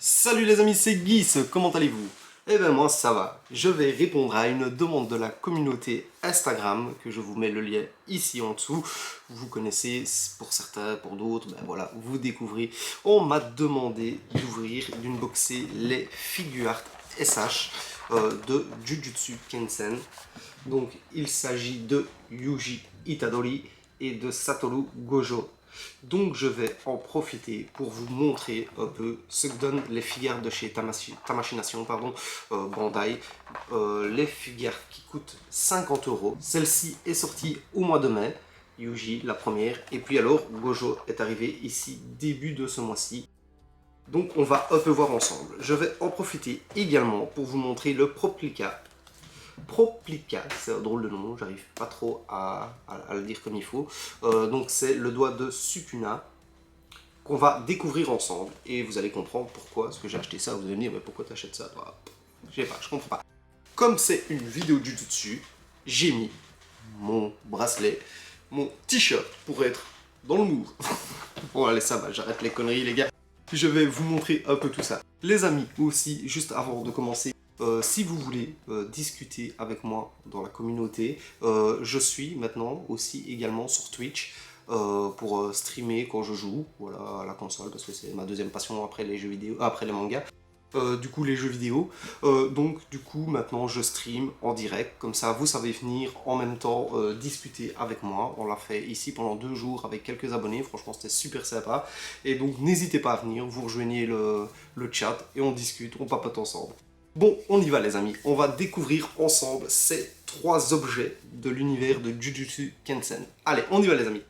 Salut les amis, c'est Guis, comment allez-vous? Eh ben moi ça va, je vais répondre à une demande de la communauté Instagram, que je vous mets le lien ici en dessous. Vous connaissez pour certains, pour d'autres, ben voilà, vous découvrez. On m'a demandé d'unboxer les figures SH de Jujutsu Kaisen. Donc il s'agit de Yuji Itadori et de Satoru Gojo. Donc je vais en profiter pour vous montrer un peu ce que donnent les figures de chez Tamashii pardon, Bandai. Les figures qui coûtent 50 euros. Celle-ci est sortie au mois de mai. Yuji la première. Et puis alors Gojo est arrivé ici début de ce mois-ci. Donc on va un peu voir ensemble. Je vais en profiter également pour vous montrer le Proplica. Proplica, c'est un drôle de nom, j'arrive pas trop à le dire comme il faut. Donc c'est le doigt de Sukuna qu'on va découvrir ensemble et vous allez comprendre pourquoi est-ce que j'ai acheté ça. Vous allez me dire mais pourquoi tu achètes ça toi? Je sais pas, je comprends pas. Comme c'est une vidéo du dessus, j'ai mis mon bracelet, mon t-shirt pour être dans le mood. Bon allez ça va, j'arrête les conneries les gars. Je vais vous montrer un peu tout ça. Les amis aussi, juste avant de commencer, si vous voulez discuter avec moi dans la communauté, je suis maintenant aussi également sur Twitch pour streamer quand je joue, voilà, à la console, parce que c'est ma deuxième passion après les jeux vidéo, après les mangas. Du coup les jeux vidéo, donc du coup maintenant je stream en direct, comme ça vous savez venir en même temps discuter avec moi. On l'a fait ici pendant 2 jours avec quelques abonnés, franchement c'était super sympa, et donc n'hésitez pas à venir, vous rejoignez le chat et on discute, on papote ensemble. Bon, on y va les amis, on va découvrir ensemble ces 3 objets de l'univers de Jujutsu Kaisen. Allez, on y va les amis.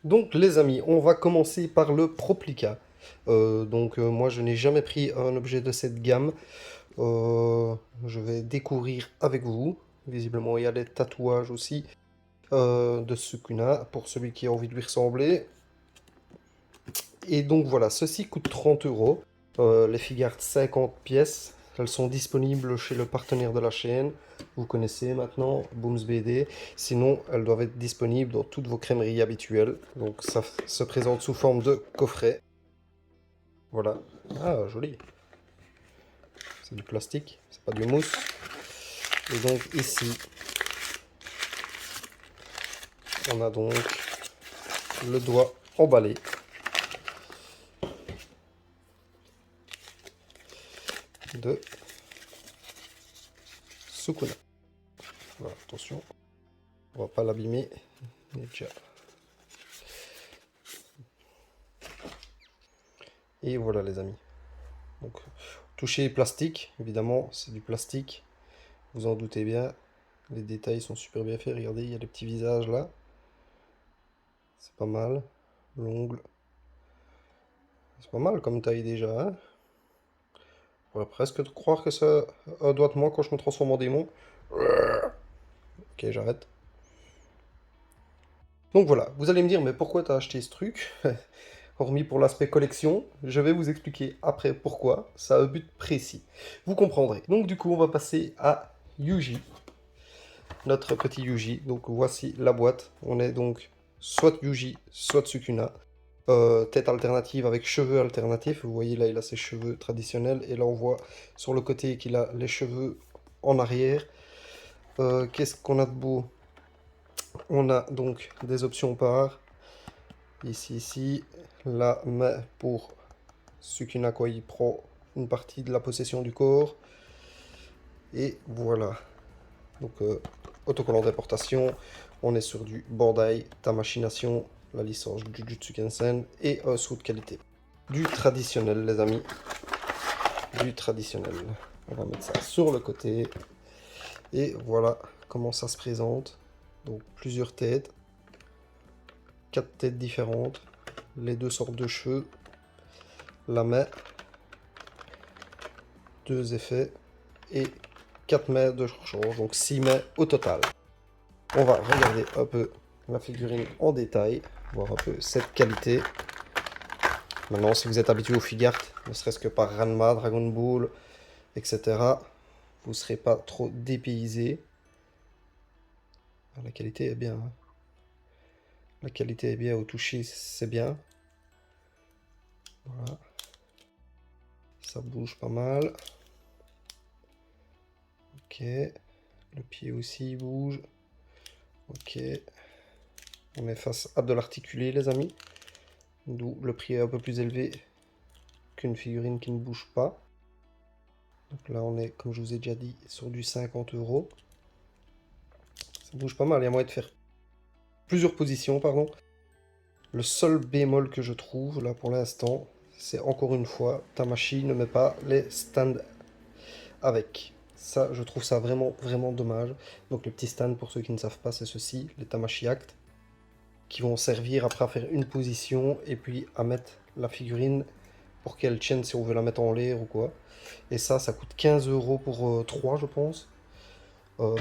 Donc les amis, on va commencer par le Proplica. Moi je n'ai jamais pris un objet de cette gamme. Je vais découvrir avec vous. Visiblement il y a des tatouages aussi de Sukuna pour celui qui a envie de lui ressembler. Et donc voilà, ceci coûte 30 euros. Les figures 50 pièces. Elles sont disponibles chez le partenaire de la chaîne. Vous connaissez maintenant, Booms BD. Sinon, elles doivent être disponibles dans toutes vos crèmeries habituelles. Donc ça se présente sous forme de coffret. Voilà. Ah, joli. C'est du plastique, c'est pas du mousse. Et donc ici, on a donc le doigt emballé. De Sukuna. Voilà, attention, on va pas l'abîmer. Déjà. Et voilà les amis. Donc, toucher plastique, évidemment, c'est du plastique. Vous en doutez bien. Les détails sont super bien faits. Regardez, il y a les petits visages là. C'est pas mal. L'ongle. C'est pas mal comme taille déjà. Hein, on pourrait presque croire que c'est un doigt de moi quand je me transforme en démon. Ok, j'arrête. Donc voilà, vous allez me dire, mais pourquoi t'as acheté ce truc? Hormis pour l'aspect collection, je vais vous expliquer après pourquoi. Ça a un but précis. Vous comprendrez. Donc du coup, on va passer à Yuji. Notre petit Yuji. Donc voici la boîte. On est donc soit Yuji, soit Sukuna. Tête alternative avec cheveux alternatifs. Vous voyez là, il a ses cheveux traditionnels. Et là, on voit sur le côté qu'il a les cheveux en arrière. Qu'est-ce qu'on a de beau? On a donc des options par ici, la main pour Sukuna quand il prend une partie de la possession du corps. Et voilà. Donc autocollant d'importation, on est sur du Bandai Tamashii, la licence Jujutsu Kaisen et un sou de qualité. Du traditionnel les amis, du traditionnel. On va mettre ça sur le côté. Et voilà comment ça se présente. Donc plusieurs têtes, 4 têtes différentes, les 2 sortes de cheveux, la main, 2 effets et 4 mains de rechange, donc 6 mains au total. On va regarder un peu la figurine en détail, voir un peu cette qualité. Maintenant, si vous êtes habitué aux figures, ne serait-ce que par Ranma, Dragon Ball, etc., vous ne serez pas trop dépaysé. La qualité est bien. Hein. La qualité est bien au toucher, c'est bien. Voilà. Ça bouge pas mal. Ok. Le pied aussi bouge. Ok. On est face à de l'articulé, les amis. D'où le prix est un peu plus élevé qu'une figurine qui ne bouge pas. Donc là, on est, comme je vous ai déjà dit, sur du 50 €. Ça bouge pas mal. Il y a moyen de faire plusieurs positions, pardon. Le seul bémol que je trouve, là, pour l'instant, c'est encore une fois, Tamashii ne met pas les stands avec. Ça, je trouve ça vraiment, vraiment dommage. Donc les petits stands, pour ceux qui ne savent pas, c'est ceci, les Tamashii Act, qui vont servir après à faire une position et puis à mettre la figurine pour qu'elle tienne si on veut la mettre en l'air ou quoi. Et ça coûte 15 € pour 3, je pense.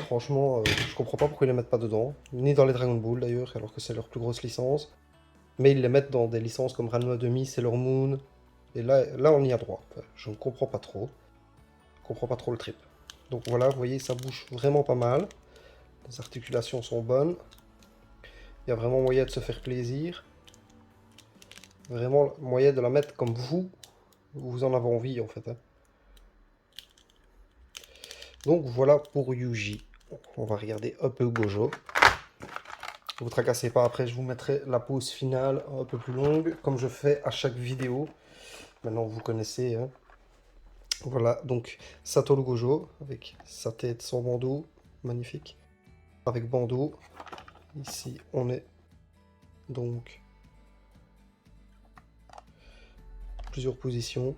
Franchement, je comprends pas pourquoi ils les mettent pas dedans, ni dans les Dragon Ball d'ailleurs, alors que c'est leur plus grosse licence. Mais ils les mettent dans des licences comme Ranma 2000, Sailor Moon, et là on y a droit. Enfin, je ne comprends pas trop. Je comprends pas trop le trip. Donc voilà, vous voyez, ça bouge vraiment pas mal. Les articulations sont bonnes. Il y a vraiment moyen de se faire plaisir. Vraiment moyen de la mettre comme vous en avez envie en fait. Hein. Donc voilà pour Yuji. On va regarder un peu Gojo. Ne vous tracassez pas, après je vous mettrai la pause finale un peu plus longue, comme je fais à chaque vidéo. Maintenant vous connaissez. Hein. Voilà, donc Satoru Gojo, avec sa tête sans bandeau, magnifique. Avec bandeau. Ici on est donc plusieurs positions.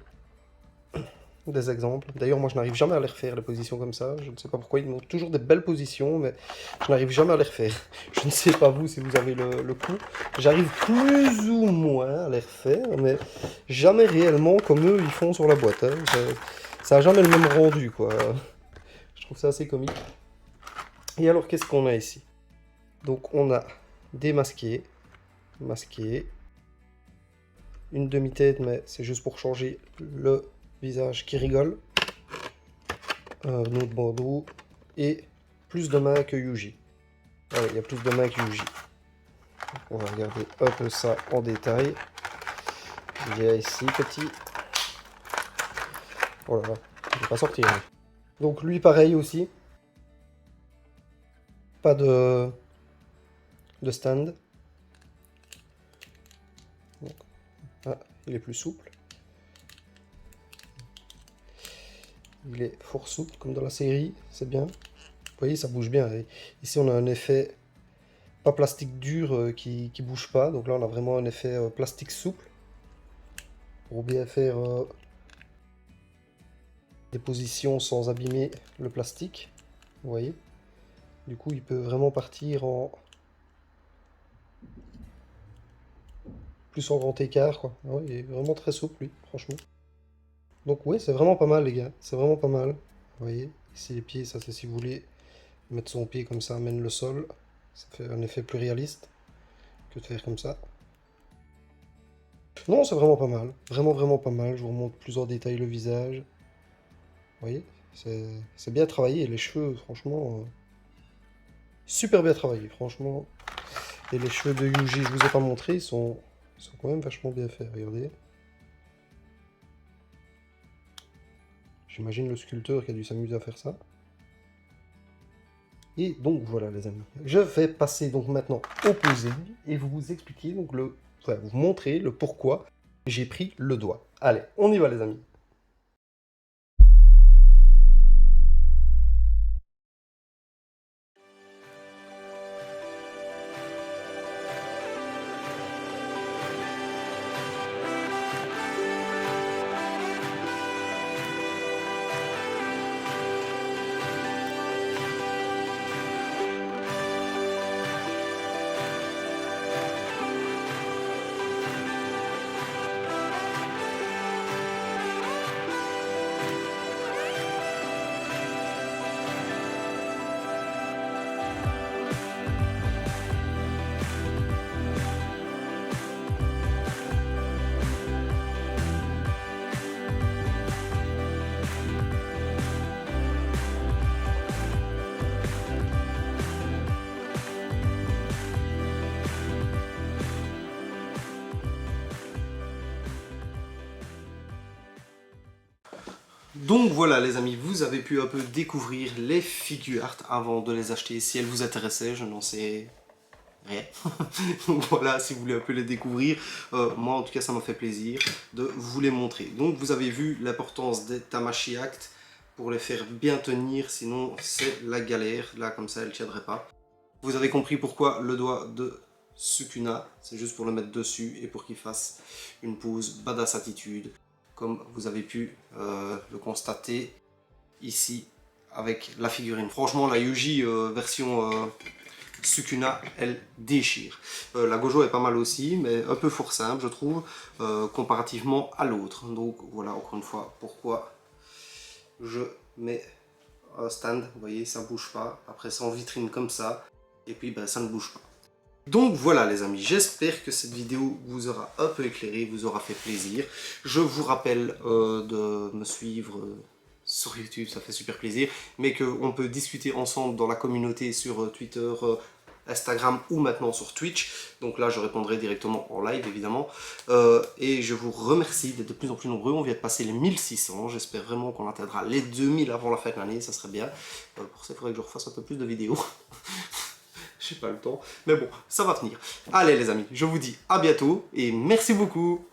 Des exemples. D'ailleurs, moi, je n'arrive jamais à les refaire, les positions comme ça. Je ne sais pas pourquoi. Ils montrent toujours des belles positions, mais je n'arrive jamais à les refaire. Je ne sais pas vous si vous avez le coup. J'arrive plus ou moins à les refaire, mais jamais réellement comme eux, ils font sur la boîte. Hein. Ça n'a jamais le même rendu, quoi. Je trouve ça assez comique. Et alors, qu'est-ce qu'on a ici? Donc, on a démasqué, masqué, une demi-tête, mais c'est juste pour changer le visage qui rigole. Un autre bandeau et plus de mains que Yuji. Voilà, il y a plus de mains que Yuji. On va regarder un peu ça en détail. Il y a ici petit. Oh là là, il ne va pas sortir. Hein. Donc lui pareil aussi. Pas de stand. Donc, ah, il est plus souple. Il est fort souple comme dans la série, c'est bien. Vous voyez, ça bouge bien. Et ici, on a un effet pas plastique dur qui bouge pas. Donc là, on a vraiment un effet plastique souple pour bien faire des positions sans abîmer le plastique. Vous voyez. Du coup, il peut vraiment partir en plus en grand écart, quoi. Ouais, il est vraiment très souple, lui, franchement. Donc oui, c'est vraiment pas mal, les gars. C'est vraiment pas mal. Vous voyez, ici les pieds, ça c'est si vous voulez mettre son pied comme ça, amène le sol. Ça fait un effet plus réaliste que de faire comme ça. Non, c'est vraiment pas mal. Vraiment, vraiment pas mal. Je vous remonte plus en détail le visage. Vous voyez, c'est bien travaillé. Les cheveux, franchement, super bien travaillé, franchement. Et les cheveux de Yuji, je vous ai pas montré, ils sont quand même vachement bien faits. Regardez. J'imagine le sculpteur qui a dû s'amuser à faire ça. Et donc voilà les amis, je vais passer donc maintenant au posing et vous expliquer donc vous montrer le pourquoi j'ai pris le doigt. Allez, on y va les amis. Donc voilà les amis, vous avez pu un peu découvrir les figure art avant de les acheter. Si elles vous intéressaient, je n'en sais rien. Donc voilà, si vous voulez un peu les découvrir, moi en tout cas ça m'a fait plaisir de vous les montrer. Donc vous avez vu l'importance des Tamashii Act pour les faire bien tenir, sinon c'est la galère. Là comme ça, elles ne tiendraient pas. Vous avez compris pourquoi le doigt de Sukuna, c'est juste pour le mettre dessus et pour qu'il fasse une pose badass attitude, comme vous avez pu le constater ici avec la figurine. Franchement, la Yuji version Sukuna, elle déchire. La Gojo est pas mal aussi, mais un peu fort simple, je trouve, comparativement à l'autre. Donc voilà, encore une fois, pourquoi je mets un stand. Vous voyez, ça bouge pas. Après, c'est en vitrine comme ça. Et puis, ben, ça ne bouge pas. Donc voilà les amis, j'espère que cette vidéo vous aura un peu éclairé, vous aura fait plaisir. Je vous rappelle de me suivre sur YouTube, ça fait super plaisir, mais qu'on peut discuter ensemble dans la communauté sur Twitter, Instagram ou maintenant sur Twitch. Donc là je répondrai directement en live évidemment. Et je vous remercie d'être de plus en plus nombreux, on vient de passer les 1600, j'espère vraiment qu'on atteindra les 2000 avant la fin de l'année, ça serait bien. Pour ça il faudrait que je refasse un peu plus de vidéos. J'ai pas le temps, mais bon, ça va venir. Allez les amis, je vous dis à bientôt et merci beaucoup.